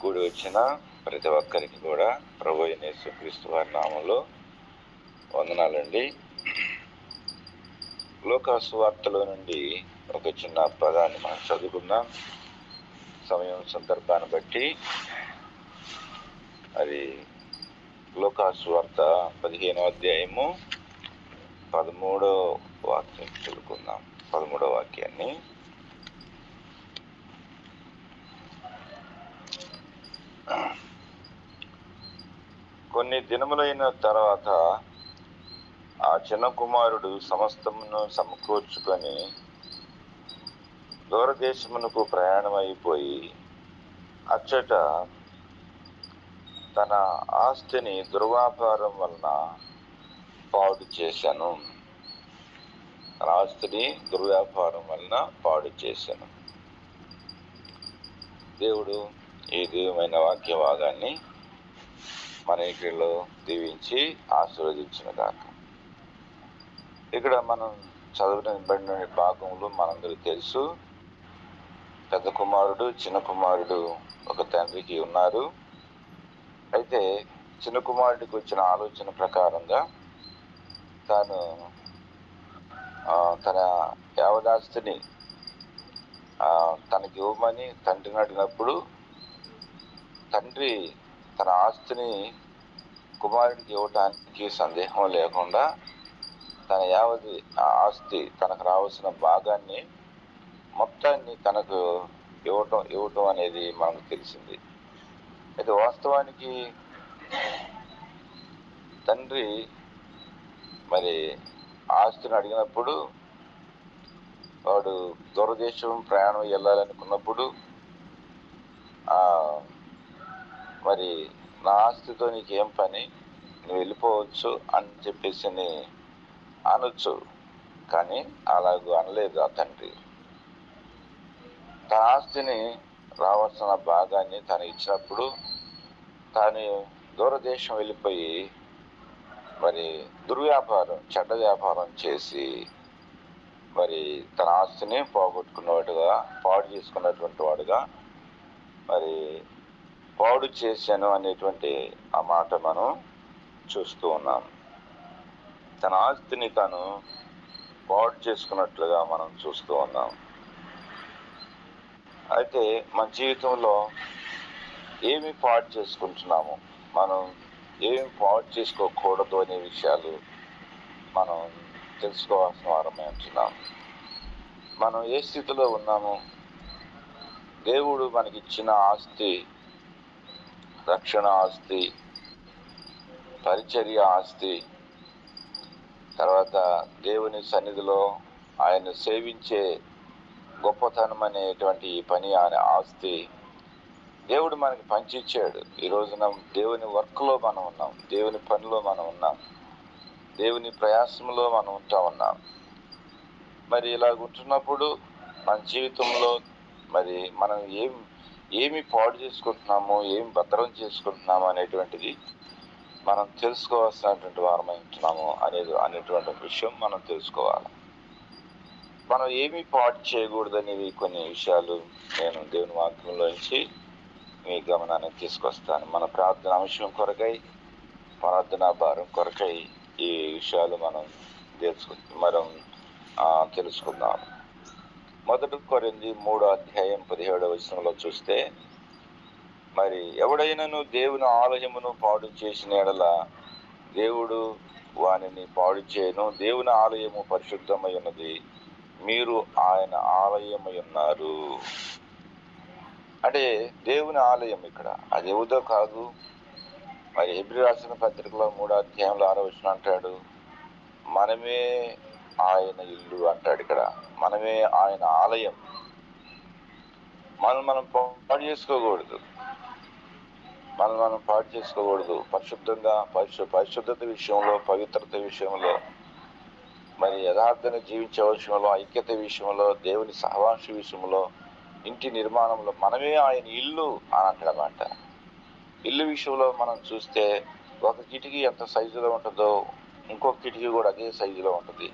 కూడి వచ్చిన ప్రతి ఒక్కరికి కూడా ప్రభు అయిన యేసుక్రీస్తు వారి నామంలో వందనాలండి. లూకా సువార్తలో నుండి ఒక చిన్న పదాన్ని మనం చదువుకుందాం. సమయం సందర్భాన్ని బట్టి అది లూకా సువార్త 15వ అధ్యాయము 13వ వాక్యం చదువుకుందాం. 13వ వాక్యాన్ని. కొన్ని దినములైన తర్వాత ఆ చిన్న కుమారుడు సమస్తమును సమకూర్చుకొని దూరదేశమునకు ప్రయాణమైపోయి అచ్చట తన ఆస్తిని దుర్వ్యాపారం వలన పాడు చేశాను. తన ఆస్తిని దుర్వ్యాపారం వలన పాడు చేశాను. దేవుడు ఈ దివ్యమైన వాక్య భాగాన్ని మన ఇంటిలో దీవించి ఆశీర్వదించిన గాక. ఇక్కడ మనం చదవబడిన భాగంలో మనందరికీ తెలుసు, పెద్ద కుమారుడు చిన్న కుమారుడు ఒక తండ్రికి ఉన్నారు. అయితే చిన్న కుమారుడికి వచ్చిన ఆలోచన ప్రకారంగా తాను తన యావదాస్తిని తనకి ఇవ్వమని తండ్రిని అడిగినప్పుడు తండ్రి తన ఆస్తిని కుమారుడికి ఇవ్వటానికి సందేహం లేకుండా తన యావది ఆస్తి తనకు రావాల్సిన భాగాన్ని మొత్తాన్ని తనకు ఇవ్వటం అనేది మనకు తెలిసింది. అయితే వాస్తవానికి తండ్రి మరి ఆస్తిని అడిగినప్పుడు వాడు దూరదేశం ప్రయాణం వెళ్ళాలనుకున్నప్పుడు మరి నా ఆస్తితో నీకేం పని, నువ్వు వెళ్ళిపోవచ్చు అని చెప్పేసి అనొచ్చు. కానీ అలాగూ అనలేదు ఆ తండ్రి. తన ఆస్తిని రావాల్సిన భాగాన్ని తను ఇచ్చినప్పుడు తాను దూరదేశం వెళ్ళిపోయి మరి దుర్వ్యాపారం, చెడ్డ వ్యాపారం చేసి మరి తన ఆస్తిని పోగొట్టుకున్నవాడుగా, పాడు చేసుకున్నటువంటి వాడుగా మరి పాడు చేశాను అనేటువంటి ఆ మాట మనం చూస్తూ ఉన్నాం. తన ఆస్తిని తాను పాడు చేసుకున్నట్లుగా మనం చూస్తూ ఉన్నాం. అయితే మన జీవితంలో ఏమి పాడు చేసుకుంటున్నాము, మనం ఏమి పాడు చేసుకోకూడదు అనే విషయాలు మనం తెలుసుకోవాల్సిన వారమే అంటున్నాం. మనం ఏ స్థితిలో ఉన్నాము, దేవుడు మనకిచ్చిన ఆస్తి, రక్షణ ఆస్తి, పరిచర్య ఆస్తి, తర్వాత దేవుని సన్నిధిలో ఆయన సేవించే గొప్పతనం అనేటువంటి ఈ పని అనే ఆస్తి దేవుడు మనకి పంచిచ్చాడు. ఈ రోజున దేవుని వర్క్లో మనం ఉన్నాం, దేవుని పనిలో మనం ఉన్నాం, దేవుని ప్రయాసంలో మనం ఉన్నాం. మరి ఇలాగ ఉంటున్నప్పుడు మన జీవితంలో మరి మనం ఏమి పాడు చేసుకుంటున్నాము, ఏమి భద్రం చేసుకుంటున్నాము అనేటువంటిది మనం తెలుసుకోవాల్సినటువంటి వారమై ఉంటున్నాము అనేటువంటి విషయం మనం తెలుసుకోవాలి. మనం ఏమి పాడు చేయకూడదనేవి కొన్ని విషయాలు నేను దేవుని వాక్యంలో నుంచి మీ గమనానికి తీసుకొస్తాను. మన ప్రార్థన అంశం కొరకై, ప్రార్థనా భారం కొరకై ఈ విషయాలు మనం తెలుసుకుందాం. 1 కొరింథీ 3వ అధ్యాయం 17వ వచనంలో చూస్తే, మరి ఎవడైనను దేవుని ఆలయమును పాడు చేసిన ఎడల దేవుడు వానిని పాడు చేయను. దేవుని ఆలయము పరిశుద్ధమై ఉన్నది, మీరు ఆయన ఆలయమై ఉన్నారు. అంటే దేవుని ఆలయం ఇక్కడ అది ఏదో కాదు. మరి హెబ్రీ రాసిన పత్రికలో 3వ అధ్యాయంలో 6వ వచనం అంటాడు, మనమే ఆయన ఇల్లు అంటాడు. ఇక్కడ మనమే ఆయన ఆలయం. మనం పాడు చేసుకోకూడదు, మనం పాడు చేసుకోకూడదు. పరిశుద్ధంగా పరిశుద్ధత విషయంలో, పవిత్రత విషయంలో, మరి యథార్థంగా జీవించే విషయంలో, ఐక్యత విషయంలో, దేవుని సహవాస విషయంలో, ఇంటి నిర్మాణంలో మనమే ఆయన ఇల్లు అని అంటాడన్నమాట. ఇల్లు విషయంలో మనం చూస్తే ఒక కిటికీ ఎంత సైజులో ఉంటుందో ఇంకొక కిటికీ కూడా అదే సైజులో ఉంటుంది.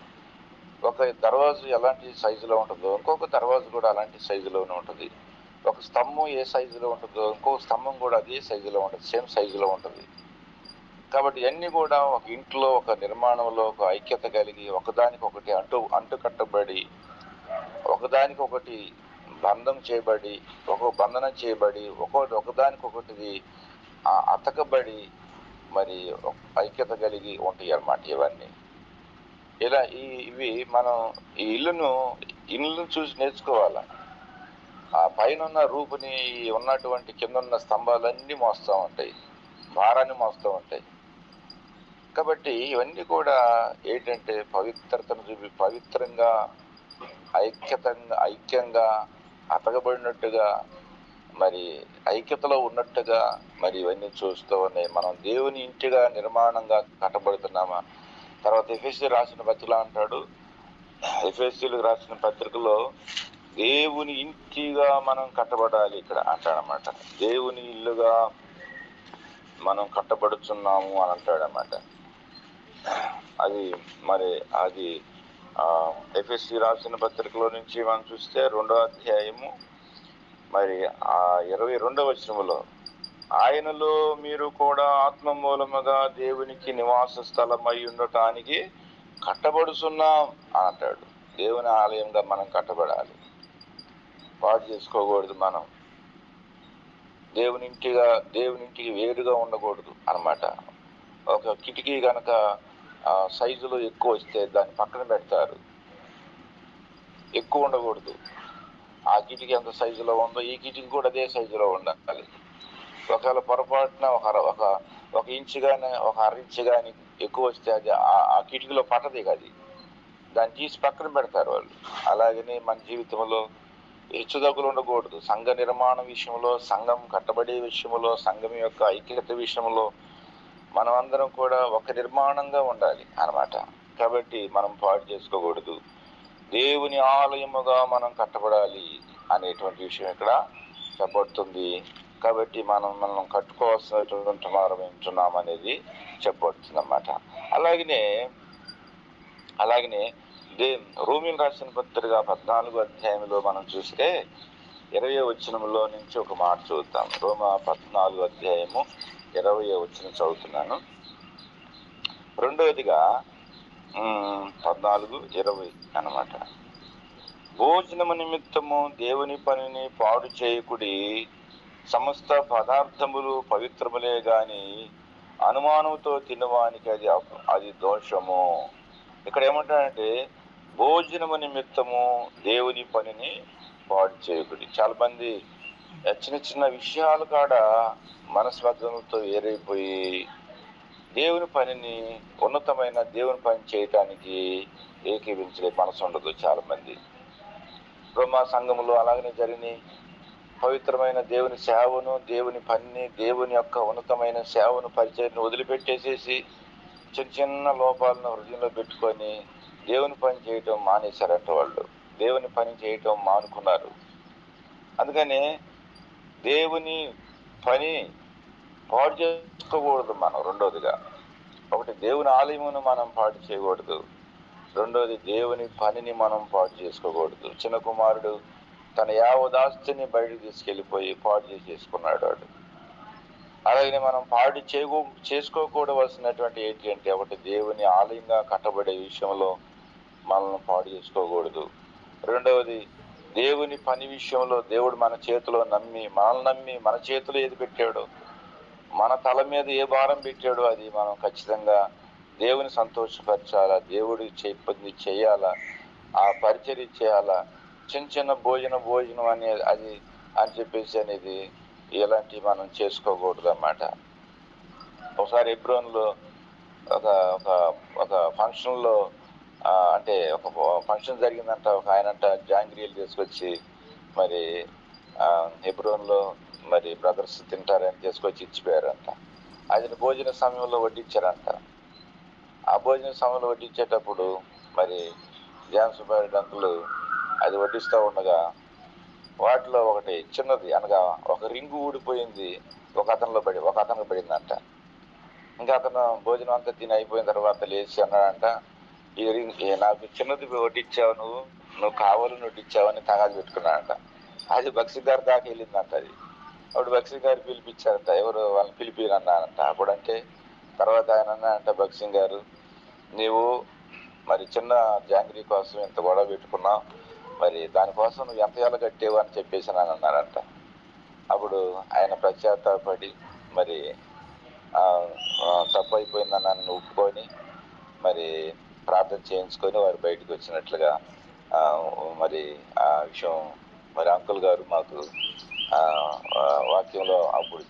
ఒక దర్వాజు ఎలాంటి సైజులో ఉంటుందో ఇంకొక దర్వాజు కూడా అలాంటి సైజులోనే ఉంటుంది. ఒక స్తంభం ఏ సైజులో ఉంటుందో ఇంకొక స్తంభం కూడా అదే సైజులో ఉంటుంది, సేమ్ సైజులో ఉంటుంది. కాబట్టి ఇవన్నీ కూడా ఒక ఇంట్లో ఒక నిర్మాణంలో ఒక ఐక్యత కలిగి ఒకదానికొకటి అంటు కట్టబడి ఒకదానికొకటి బంధం చేయబడి బంధనం చేయబడి ఒకదానికొకటి అతకబడి మరి ఐక్యత కలిగి ఉంటాయి అన్నమాట. ఇవన్నీ ఇలా ఇవి మనం ఈ ఇల్లును చూసి నేర్చుకోవాలా. ఆ పైన రూపుని ఉన్నటువంటి కింద ఉన్న స్తంభాలన్నీ మోస్తూ ఉంటాయి, భారాన్ని మోస్తూ ఉంటాయి. కాబట్టి ఇవన్నీ కూడా ఏంటంటే పవిత్రతను చూపి పవిత్రంగా ఐక్యంగా అతకబడినట్టుగా మరి ఐక్యతలో ఉన్నట్టుగా మరి ఇవన్నీ చూస్తూ ఉన్నాయి. మనం దేవుని ఇంటిగా నిర్మాణంగా కట్టబడుతున్నామా? తర్వాత ఎఫెసీ రాసిన పత్రికలో అంటాడు, ఎఫెసీలకు రాసిన పత్రికలో దేవుని ఇంటిగా మనం కట్టబడాలి ఇక్కడ అంటాడనమాట. దేవుని ఇల్లుగా మనం కట్టబడుతున్నాము అని అంటాడనమాట. అది ఎఫెసీ రాసిన పత్రికలో నుంచి మనం చూస్తే 2వ అధ్యాయము మరి 22వ వచనములో ఆయనలో మీరు కూడా ఆత్మ మూలముగా దేవునికి నివాస స్థలమై ఉండటానికి కట్టబడుతున్నాం అని అంటాడు. దేవుని ఆలయంగా మనం కట్టబడాలి, పాడు చేసుకోకూడదు. మనం దేవునింటికి వేరుగా ఉండకూడదు అన్నమాట. ఒక కిటికీ కనుక సైజులో ఎక్కువ వస్తే దాన్ని పక్కన పెడతారు, ఎక్కువ ఉండకూడదు. ఆ కిటికీ ఎంత సైజులో ఉందో ఈ కిటికీ కూడా అదే సైజులో ఉండాలి. ఒకవేళ పొరపాటున ఒక ఇంచు కానీ ఒక అర ఇంచు కానీ ఎక్కువ వస్తే అది ఆ కిటికీలో పట్టది, అది దాన్ని తీసి పక్కన పెడతారు వాళ్ళు. అలాగనే మన జీవితంలో హెచ్చుతగ్గులు ఉండకూడదు. సంఘ నిర్మాణ విషయంలో, సంఘం కట్టబడే విషయంలో, సంఘం యొక్క ఐక్యత విషయంలో మనం అందరం కూడా ఒక నిర్మాణంగా ఉండాలి అన్నమాట. కాబట్టి మనం పాడు చేసుకోకూడదు, దేవుని ఆలయముగా మనం కట్టబడాలి అనేటువంటి విషయం ఇక్కడ చెప్పబడుతుంది. కాబట్టి మనం కట్టుకోవాల్సినటువంటి వారం ఏంటున్నాం అనేది చెప్పబడుతుంది అన్నమాట. అలాగనే రోమీయులకు రాసిన పత్రిక 14వ అధ్యాయంలో మనం చూస్తే 20వ వచనంలో నుంచి ఒక మాట చదువుతాం. రోమా 14వ అధ్యాయము 20వ వచనం చదువుతున్నాను. రెండవదిగా 14:20 అన్నమాట. భోజనము నిమిత్తము దేవుని పనిని పాడు చేయకుడి, సమస్త పదార్థములు పవిత్రములే గాని అనుమానంతో తినవానికి అది దోషము. ఇక్కడ ఏమంటాడంటే భోజనము నిమిత్తము దేవుని పనిని పాడు చేయకుడి. చాలా మంది చిన్న చిన్న విషయాలు కాడ మనస్పర్ధలతో వేరైపోయి దేవుని పనిని, ఉన్నతమైన దేవుని పని చేయటానికి ఏకీవించే మనసు ఉండదు చాలా మంది. రోమా సంఘములో అలాగనే జరిగినాయి. పవిత్రమైన దేవుని సేవను, దేవుని పనిని, దేవుని యొక్క ఉన్నతమైన సేవను, పరిచయను వదిలిపెట్టేసేసి చిన్న చిన్న లోపాలను హృదయంలో పెట్టుకొని దేవుని పని చేయటం మానేశారంట. వాళ్ళు దేవుని పని చేయటం మానుకున్నారు. అందుకని దేవుని పని పాడు చేసుకోకూడదు మనం. రెండోదిగా ఒకటి దేవుని ఆలయమును మనం పాడు చేయకూడదు, రెండోది దేవుని పనిని మనం పాడు చేసుకోకూడదు. చిన్న కుమారుడు తన యావదాస్తిని బయటకు తీసుకెళ్ళిపోయి పాడు చేసుకున్నాడు వాడు. అలాగే మనం పాడు చేసుకోకూడవలసినటువంటి ఏంటి అంటే ఒకటి దేవుని ఆలయంగా కట్టబడే విషయంలో మనల్ని పాడు చేసుకోకూడదు. రెండవది దేవుని పని విషయంలో దేవుడు మనల్ని నమ్మి మన చేతిలో ఏది పెట్టాడో, మన తల మీద ఏ భారం పెట్టాడో అది మనం ఖచ్చితంగా దేవుని సంతోషపరచాలా, దేవుడు చెప్పింది చేయాలా, ఆ పరిచర్య చేయాలా. చిన్న చిన్న భోజనం అది అని చెప్పేసి అనేది ఇలాంటివి మనం చేసుకోకూడదు అన్నమాట. ఒకసారి హెబ్రోన్లో ఒక ఫంక్షన్లో అంటే ఒక ఫంక్షన్ జరిగిందంట. ఒక ఆయనంట జాంగ్రీలు తీసుకొచ్చి మరి హెబ్రోన్లో మరి బ్రదర్స్ తింటారని తీసుకొచ్చి ఇచ్చిపోయారంట. అది భోజన సమయంలో వడ్డించారంట. ఆ భోజన సమయంలో వడ్డించేటప్పుడు మరి జాన్ సుబ్బారెడ్డి అంకులు అది వడ్డిస్తూ ఉండగా వాటిలో ఒకటి చిన్నది అనగా ఒక రింగు ఊడిపోయింది, ఒక అతనికి పడిందంట. ఇంకా అతను భోజనం అంతా తిని అయిపోయిన తర్వాత లేచి అన్నాడంట, నాకు చిన్నది వడ్డించావు, నువ్వు కావాలని వడ్డించావని తగాదు పెట్టుకున్నాడంట. అది బక్సీ గారి దాకా వెళ్ళిందంట అది. అప్పుడు బక్సీ గారు పిలిపించారంట, ఎవరు వాళ్ళని పిలిపిరన్నారంట. అప్పుడంటే తర్వాత ఆయన అన్నారంట, బక్సీ గారు నీవు మరి చిన్న జాంగ్రీ కోసం ఇంత గొడవ పెట్టుకున్నావు, మరి దానికోసం నువ్వు ఎంత ఏళ్ళ కట్టేవు అని చెప్పేసి అని అన్నారంట. అప్పుడు ఆయన పశ్చాత్తాపడి మరి తప్పు అయిపోయిందని నన్ను ఒప్పుకొని మరి ప్రార్థన చేయించుకొని వారు బయటకు వచ్చినట్లుగా మరి ఆ విషయం మరి అంకుల్ గారు మాకు వాక్యంలో అప్పుడు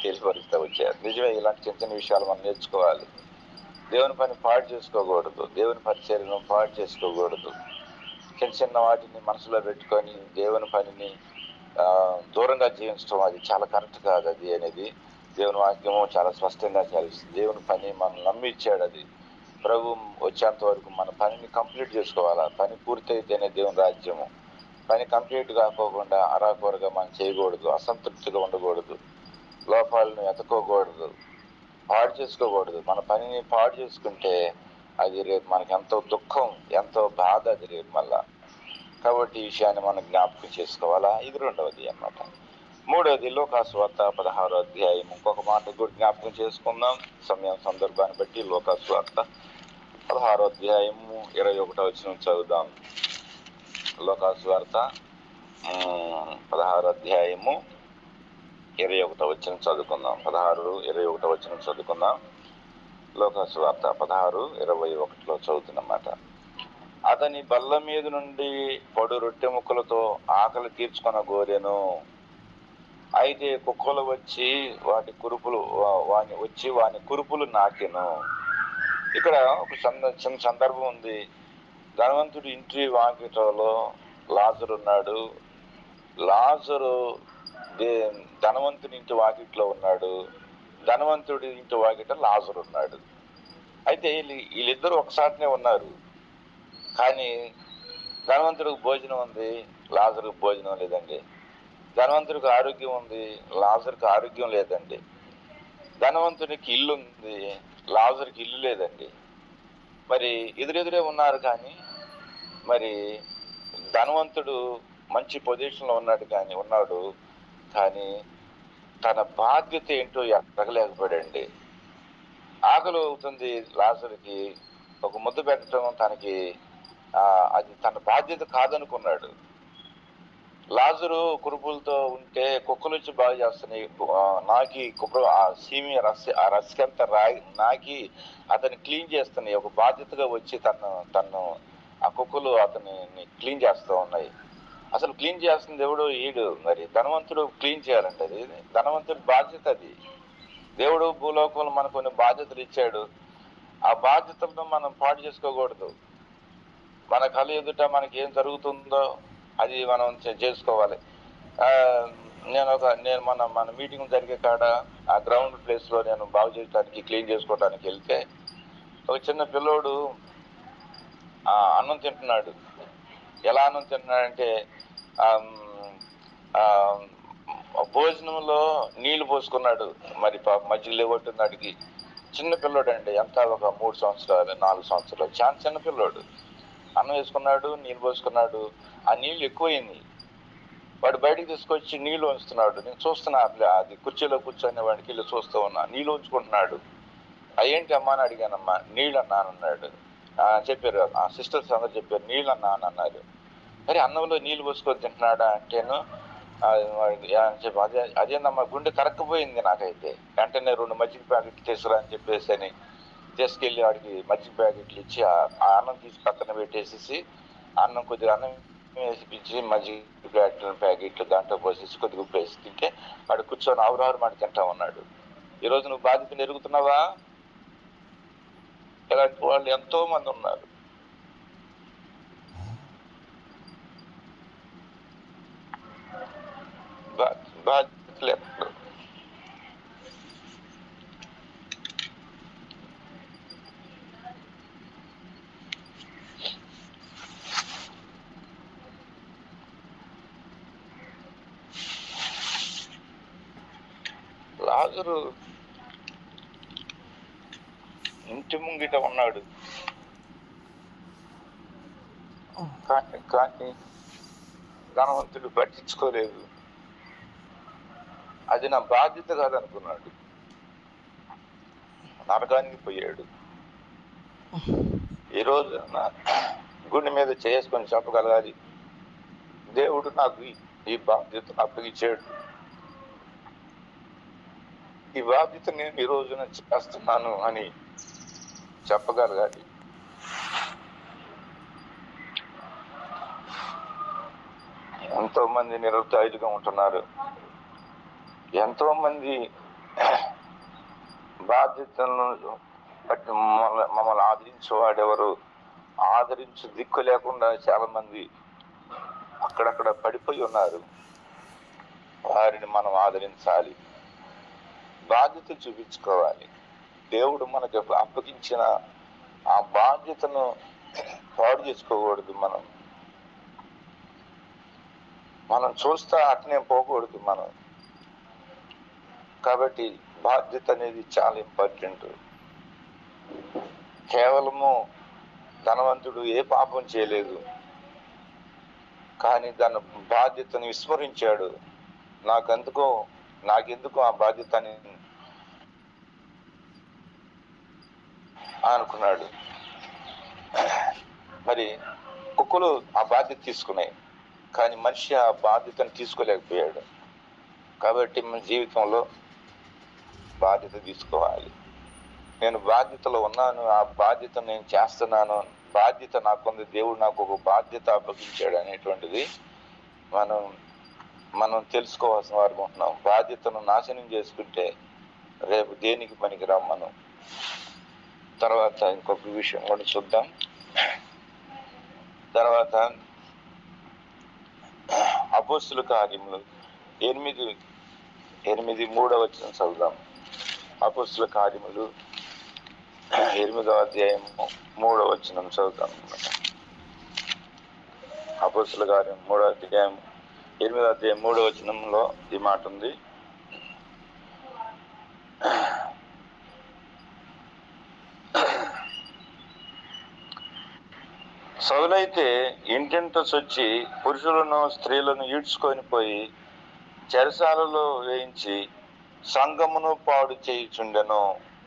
తెలియపరుస్తూ వచ్చారు. నిజమే, ఇలాంటి చిన్న చిన్న విషయాలు మనం నేర్చుకోవాలి. దేవుని పని పాడు చేసుకోకూడదు, దేవుని పరిచర్యను పాడు చేసుకోకూడదు. చిన్న చిన్న వాటిని మనసులో పెట్టుకొని దేవుని పనిని దూరంగా జీవించడం అది చాలా కరెక్ట్ కాదు. అది అనేది దేవుని వాక్యము చాలా స్పష్టంగా చదివిస్తుంది. దేవుని పని మనం నమ్మి ఇచ్చాడు. అది ప్రభు వచ్చేంత వరకు మన పనిని కంప్లీట్ చేసుకోవాలా. పని పూర్తయితేనే దేవుని రాజ్యము. పని కంప్లీట్ కాకోకుండా అరాకొరగా మనం చేయకూడదు, అసంతృప్తిగా ఉండకూడదు, లోపాలను ఎతకోకూడదు, పాడు చేసుకోకూడదు. మన పనిని పాడు చేసుకుంటే అది రేపు మనకి ఎంతో దుఃఖం, ఎంతో బాధ అది రేపు మళ్ళా. కాబట్టి ఈ విషయాన్ని మనం జ్ఞాపకం చేసుకోవాలా. ఇది రెండవది అన్నమాట. మూడవది లూకాసు వార్త 16వ అధ్యాయం. ఇంకొక మాట కూడా జ్ఞాపకం చేసుకుందాం సమయం సందర్భాన్ని బట్టి. లూకాసు వార్త 16వ అధ్యాయము 21వ వచనం చదువుదాం. లూకాసు వార్త 16వ అధ్యాయము 21వ వచనం చదువుకుందాం. 16:21 వచనం చదువుకుందాం. లూకాసు వార్త 16:21లో చదువుతున్నమాట. అతని బల్ల మీద నుండి పడు రొట్టె ముక్కలతో ఆకలి తీర్చుకొన గోరెను. అయితే కుక్కలు వచ్చి వాని కురుపులు నాకెను. ఇక్కడ ఒక చిన్న సందర్భం ఉంది. ధనవంతుడి ఇంటి వాకిటలో లాజరు ఉన్నాడు. లాజరు ధనవంతుడి ఇంటి వాకిట్లో ఉన్నాడు. ధనవంతుడి ఇంటి వాకిట లాజరు ఉన్నాడు. అయితే వీళ్ళిద్దరూ ఒకసారినే ఉన్నారు. కానీ ధనవంతుడికి భోజనం ఉంది, లాజరుకు భోజనం లేదండి. ధనవంతుడికి ఆరోగ్యం ఉంది, లాజరుకి ఆరోగ్యం లేదండి. ధనవంతుడికి ఇల్లు ఉంది, లాజరుకి ఇల్లు లేదండి. మరి ఎదురెదురే ఉన్నారు. కానీ మరి ధనవంతుడు మంచి పొజిషన్లో ఉన్నాడు. కానీ తన బాధ్యత ఏంటో ఎరగలేకపోయాడండి. ఆకలి అవుతుంది లాజరుకి, ఒక ముద్ద పెట్టడం తనకి అది తన బాధ్యత కాదనుకున్నాడు. లాజరు కురుపులతో ఉంటే కుక్కలు వచ్చి బాగా చేస్తున్నాయి, నాకి ఆ రసికంతా నాకి అతన్ని క్లీన్ చేస్తున్నాయి. ఒక బాధ్యతగా వచ్చి తను ఆ కుక్కలు అతన్ని క్లీన్ చేస్తూ ఉన్నాయి. అసలు క్లీన్ చేస్తుంది ఎవడు? ఈడు. మరి ధనవంతుడు క్లీన్ చేయాలంటే అది ధనవంతుడి బాధ్యత. అది దేవుడు భూలోకంలో మనకు కొన్ని బాధ్యతలు ఇచ్చాడు. ఆ బాధ్యతలను మనం పాడు చేసుకోకూడదు. మన కళ ఎదుట మనకి ఏం జరుగుతుందో అది మనం చేసుకోవాలి. నేను మన మీటింగ్ జరిగే కాడ ఆ గ్రౌండ్ ప్లేస్ లో నేను బాగు చేయడానికి క్లీన్ చేసుకోవడానికి వెళ్తే ఒక చిన్న పిల్లోడు అన్నం తింటున్నాడు. ఎలా అన్నం తింటున్నాడంటే భోజనంలో నీళ్లు పోసుకున్నాడు. మరి మధ్యలో లేవట్టున్నాడికి. చిన్న పిల్లోడు అండి, ఎంత ఒక 3 సంవత్సరాలు 4 సంవత్సరాలు, చాలా చిన్న పిల్లోడు. అన్నం వేసుకున్నాడు, నీళ్ళు పోసుకున్నాడు. ఆ నీళ్లు ఎక్కువైంది. వాడు బయటకు తీసుకొచ్చి నీళ్లు ఉంచుతున్నాడు. నేను చూస్తున్నా, అది కుర్చీలో కూర్చొని వాడికి వెళ్ళి చూస్తూ ఉన్నా. నీళ్ళు ఉంచుకుంటున్నాడు. అయ్యేంటి అమ్మా అని అడిగానమ్మా. నీళ్ళు అన్నానన్నాడు. చెప్పారు ఆ సిస్టర్స్ అందరు చెప్పారు, నీళ్ళు అన్నా అని అన్నారు. మరి అన్నంలో నీళ్ళు పోసుకొని తింటున్నాడా అంటేను చెప్పి అదేందమ్మా, గుండె కరక్కపోయింది నాకైతే. వెంటనే 2 మజ్జిగ ప్యాకెట్లు తీసుకురా అని చెప్పేసి అని తీసుకెళ్ళి వాడికి మజ్జిగ ప్యాకెట్లు ఇచ్చి ఆ అన్నం తీసి పక్కన పెట్టేసేసి అన్నం కొద్దిగా అన్నం వేసిపించి మజ్జిగ ప్యాకెట్లు దాంట్లో పోసేసి కొద్దిగా ఉప్పు వేసి తింటే వాడు కూర్చొని ఆవురారు మాట తింటా ఉన్నాడు. ఈరోజు నువ్వు బాధ్యతను ఎరుగుతున్నావా? ఇలాంటి వాళ్ళు ఎంతో మంది ఉన్నారు. బాధ్యతలు ఎప్పుడు లాజరు ఇంటి ముంగిట ఉన్నాడు. కానీ ధనవంతుడు పట్టించుకోలేదు. అది నా బాధ్యత కాదనుకున్నాడు, నరకానికి పోయాడు. ఈరోజు నా గుండె మీద చేసుకొని చెప్పగలగాలి, దేవుడు నాకు ఈ బాధ్యతను అప్పగించాడు, ఈ బాధ్యత నేను ఈ రోజున చేస్తున్నాను అని చెప్పగలగాలి. ఎంతో మంది నిరుద్యోగులుగా ఉంటున్నారు. ఎంతో మంది బాధ్యతలను బట్టి మమ్మల్ని ఆదరించేవాడెవరు, ఆదరించు దిక్కు లేకుండా చాలా మంది అక్కడక్కడ పడిపోయి ఉన్నారు. వారిని మనం ఆదరించాలి, బాధ్యత చూపించుకోవాలి. దేవుడు మనకు అప్పగించిన ఆ బాధ్యతను పాడు చేసుకోకూడదు. మనం చూస్తా అట్నే పోకూడదు మనం. కాబట్టి బాధ్యత అనేది చాలా ఇంపార్టెంట్. కేవలము ధనవంతుడు ఏ పాపం చేయలేదు, కానీ దాని బాధ్యతను విస్మరించాడు. నాకెందుకు ఆ బాధ్యతని అనుకున్నాడు. మరి కుక్కలు ఆ బాధ్యత తీసుకున్నాయి, కానీ మనిషి ఆ బాధ్యతను తీసుకోలేకపోయాడు. కాబట్టి మన జీవితంలో బాధ్యత తీసుకోవాలి. నేను బాధ్యతలో ఉన్నాను, ఆ బాధ్యత నేను చేస్తున్నాను, బాధ్యత నాకుంది, దేవుడు నాకు ఒక బాధ్యత అప్పగించాడు అనేటువంటిది మనం తెలుసుకోవాల్సిన వారు ఉంటున్నాం. బాధ్యతను నాశనం చేసుకుంటే రేపు దేనికి పనికిరాం మనం. తర్వాత ఇంకొక విషయం కూడా చూద్దాం. తర్వాత అపోస్తుల కార్యములు 8:3 వచనం చదువుదాం. అపోస్తుల కార్యములు 8వ అధ్యాయము 3వ వచనం చదువుతాం. అపోస్తుల కార్యం 8వ అధ్యాయం 3వ వచనంలో ఈ మాట ఉంది. సౌలైతే ఇంటింట చొచ్చి పురుషులను స్త్రీలను ఈడ్చుకొని పోయి చెరసాలలో వేయించి సంఘమును పాడు చేయుచుండెను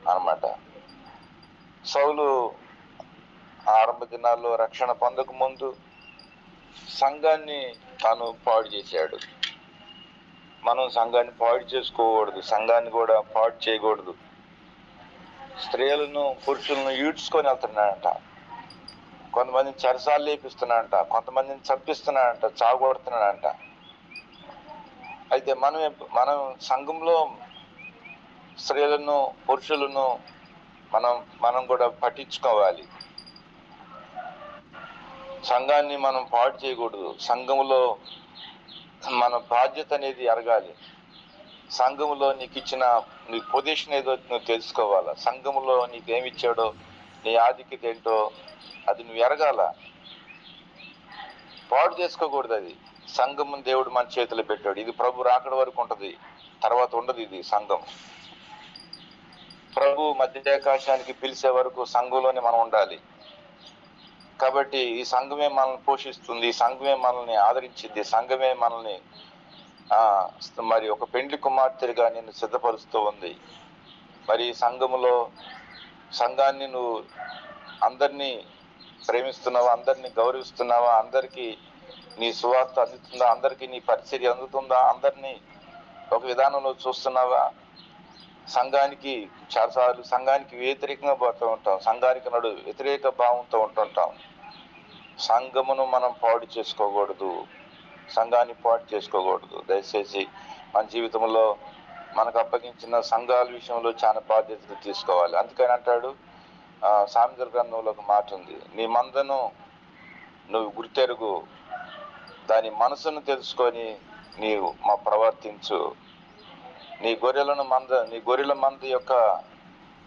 అన్నమాట. సౌలు ఆరంభ దినాల్లో రక్షణ పొందక ముందు సంఘాన్ని తాను పాడు చేశాడు. మనం సంఘాన్ని పాడు చేసుకోకూడదు, సంఘాన్ని కూడా పాడు చేయకూడదు. స్త్రీలను పురుషులను ఈడ్చుకొని వెళ్తున్నాడంట, కొంతమందిని చెరసాలు లేపిస్తున్నాడంట, కొంతమందిని చంపిస్తున్నాడంట, చావగొడుతున్నాడంట. అయితే మనం సంఘంలో స్త్రీలను పురుషులను మనం కూడా పట్టించుకోవాలి. సంఘాన్ని మనం పాడు చేయకూడదు. సంఘంలో మన బాధ్యత అనేది ఎరగాలి. సంఘంలో నీకు ఇచ్చిన నీ పొజిషన్ ఏదో నువ్వు తెలుసుకోవాలా. సంఘంలో నీకేమిచ్చాడో, నీ ఆధిక్యత ఏంటో అది నువ్వు ఎరగాల. పాడు చేసుకోకూడదు. అది సంఘం దేవుడు మన చేతిలో పెట్టాడు. ఇది ప్రభు రాకడ వరకు ఉంటది, తర్వాత ఉండదు. ఇది సంఘం ప్రభు మధ్యాకాశానికి పిలిచే వరకు సంఘంలోనే మనం ఉండాలి. కాబట్టి ఈ సంఘమే మనల్ని పోషిస్తుంది, ఈ సంఘమే మనల్ని ఆదరించింది, సంఘమే మనల్ని మరి ఒక పెండ్లి కుమార్తెగా నిన్ను సిద్ధపరుస్తూ ఉంది. మరి సంఘాన్ని నువ్వు అందరినీ ప్రేమిస్తున్నావా, అందరినీ గౌరవిస్తున్నావా, అందరికీ నీ సువార్త అందుతుందా, అందరికీ నీ పరిచర్య అందుతుందా, అందరినీ ఒక విధానంలో చూస్తున్నావా? సంఘానికి చాలాసార్లు సంఘానికి వ్యతిరేకంగా పోతూ ఉంటాం, సంఘానికి వ్యతిరేక భావంతో ఉంటుంటాం. సంఘమును మనం పాడు చేసుకోకూడదు, సంఘాన్ని పాడు చేసుకోకూడదు. దయచేసి మన జీవితంలో మనకు అప్పగించిన సంఘాల విషయంలో చాలా బాధ్యతలు తీసుకోవాలి. అందుకని అంటాడు సామెతల గ్రంథంలో ఒక మాట ఉంది, నీ మందను నువ్వు గుర్తెరుగు, దాని మనసును తెలుసుకొని నీవు ప్రవర్తించు. నీ గొర్రెల మంద యొక్క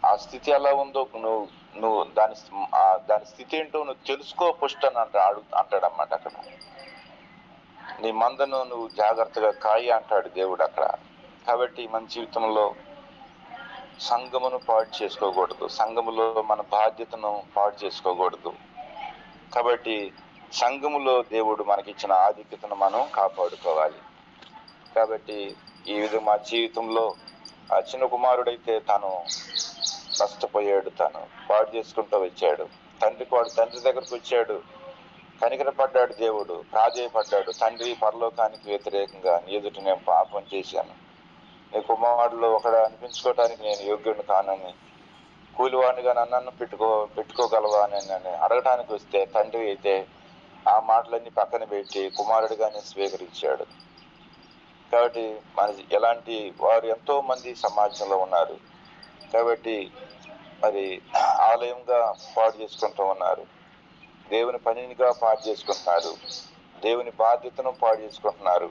ఆ స్థితి ఎలా ఉందో నువ్వు దాని స్థితి ఏంటో నువ్వు తెలుసుకో ఫస్ట్ అని అంటాడన్నమాట. అక్కడ నీ మందను నువ్వు జాగ్రత్తగా కాయి అంటాడు దేవుడు అక్కడ. కాబట్టి మన జీవితంలో సంఘమును పాడు చేసుకోకూడదు, సంఘములో మన బాధ్యతను పాడు చేసుకోకూడదు. కాబట్టి సంఘములో దేవుడు మనకిచ్చిన ఆధిక్యతను మనం కాపాడుకోవాలి. కాబట్టి ఈ విధంగా మా జీవితంలో ఆ చిన్న కుమారుడైతే తను నష్టపోయాడు, తను పాడు చేసుకుంటూ వచ్చాడు. తండ్రి దగ్గరకు వచ్చాడు, కనికరపడ్డాడు, దేవుడు ప్రాధేయపడ్డాడు. తండ్రి, పరలోకానికి వ్యతిరేకంగా నీ ఎదుట నేను పాపం చేశాను, నీ కుమారుడు ఒకడు అనిపించుకోవటానికి నేను యోగ్యుడిని కానని, కూలివాడిగా నన్ను పెట్టుకోగలవా అని నన్ను అడగటానికి వస్తే తండ్రి అయితే ఆ మాటలన్నీ పక్కన పెట్టి కుమారుడిగానే స్వీకరించాడు. కాబట్టి మన ఎలాంటి వారు ఎంతో మంది సమాజంలో ఉన్నారు. కాబట్టి మరి ఆలయంగా పాడు చేసుకుంటూ ఉన్నారు, దేవుని పనినిగా పాడు చేసుకుంటున్నారు, దేవుని బాధ్యతను పాడు చేసుకుంటున్నారు,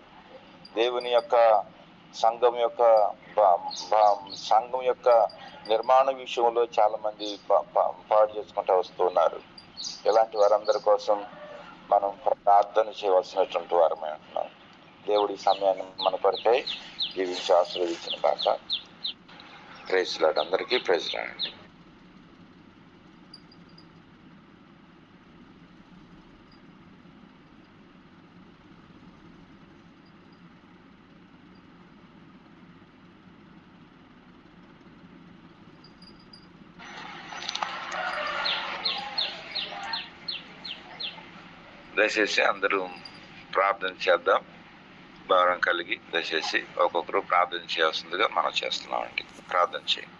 దేవుని యొక్క సంఘం యొక్క నిర్మాణ విషయంలో చాలా మంది పాడు చేసుకుంటూ వస్తూ ఉన్నారు. ఇలాంటి వారందరి కోసం మనం ప్రార్థన చేయవలసినటువంటి వారమే ఉంటున్నాం. దేవుడి సమయాన్ని మన కొరకై జీవించి ఆశీర్వదించిన కాక. Praise Lord. అందరికీ ప్రైజ్ లార్డ్. దయచేసి అందరూ ప్రార్థన చేద్దాం. భారం కలిగి దయచేసి ఒక్కొక్కరు ప్రార్థన చేయాల్సిందిగా మనం చేస్తున్నామండి. ప్రార్థన చేయండి.